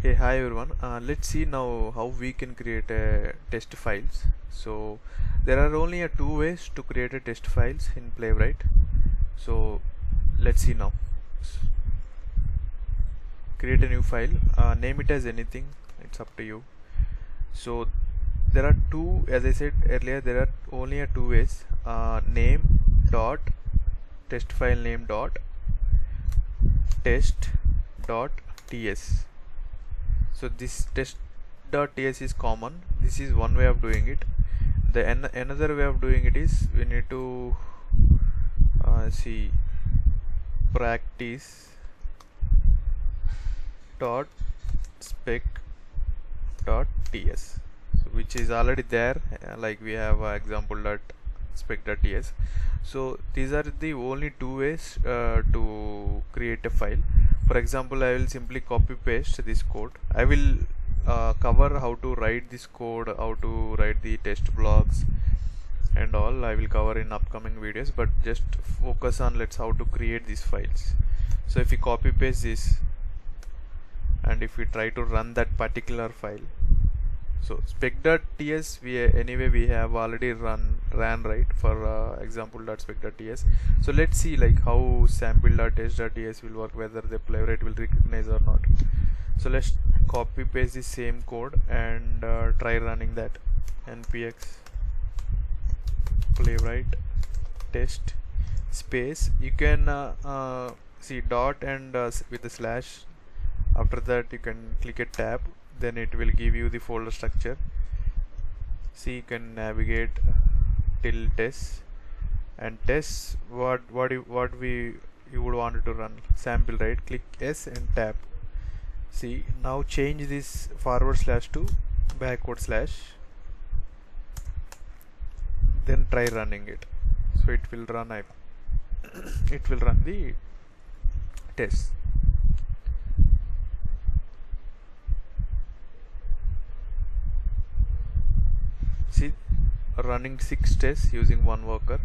Hey, hi everyone. Let's see now how we can create test files. So there are only two ways to create a test files in Playwright. So let's see now. Create a new file. Name it as anything. It's up to you. So there are two, as I said earlier, there are only two ways. Name dot test file name dot test dot ts. So this test.ts is common. This is one way of doing it. The another way of doing it is we need to see practice dot spec dot ts, so which is already there. Like we have example dot spec dot ts. So these are the only two ways to create a file. For example, I will simply copy paste this code. I will cover how to write this code, how to write the test blocks and all. I will cover in upcoming videos, but just focus on let's how to create these files. So if we copy paste this and if we try to run that particular file, so spec.ts we have already ran right for example.spec.ts. so let's see like how sample.test.ts will work, whether the Playwright will recognize or not. So let's copy paste the same code and try running that. Npx Playwright test space, you can see dot and with the slash. After that you can click a tab, then it will give you the folder structure. See, you can navigate till test and test what you would want to run. Sample, right? Click S and tab. See, now change this forward slash to backward slash, then try running it. So it will run it will run the test. See, running 6 tests using one worker.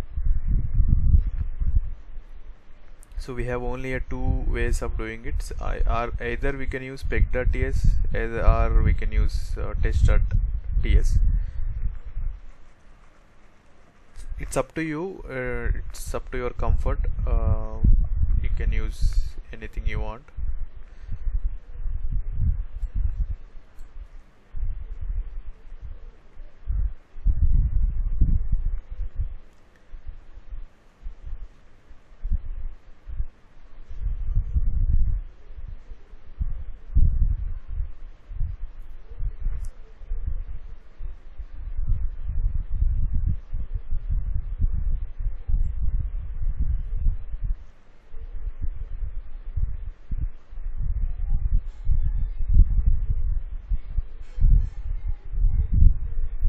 So we have only two ways of doing it. Either we can use spec.ts or we can use test.ts. It's up to you. It's up to your comfort. You can use anything you want.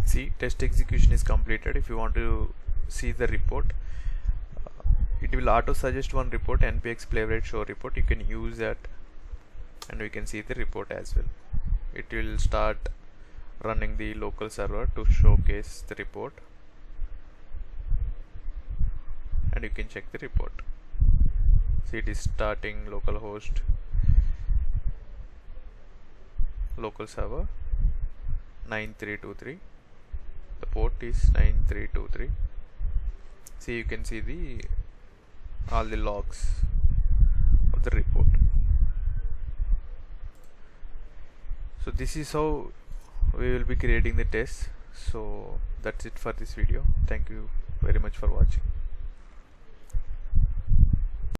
See, test execution is completed. If you want to see the report, it will auto suggest one report, npx playwright show report. You can use that and we can see the report as well. It will start running the local server to showcase the report and you can check the report. See, it is starting localhost local server 9323. The port is 9323. See, you can see all the logs of the report. So this is how we will be creating the test. So that's it for this video. Thank you very much for watching.